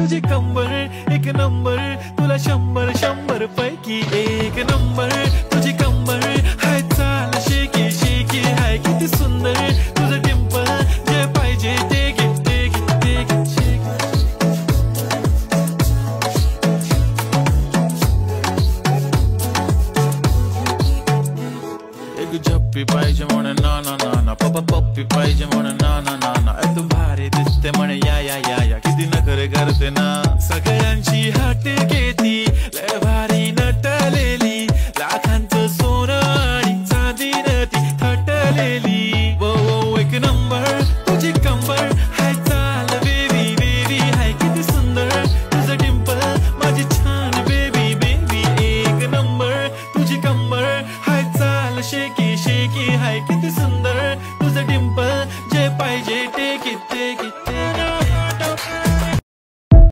तुझी कंबर एक नंबर, तुला 100 पैकी एक नंबर। तुझी कंबर हाय चाल शेकी शेकी, हाय किती सुंदर तुझं डिंपल, जे पाहिजे ते घे ते घे ते घे शेकी। एक झप्पी पाहिजे म्हणे ना ना ना ना, पप्पा पप्पी पाहिजे म्हणे ना ना ना ना, तू भारी दिसते म्हणे या या या या, किती नखरे करते ना, सगळ्यांची हाट घेती।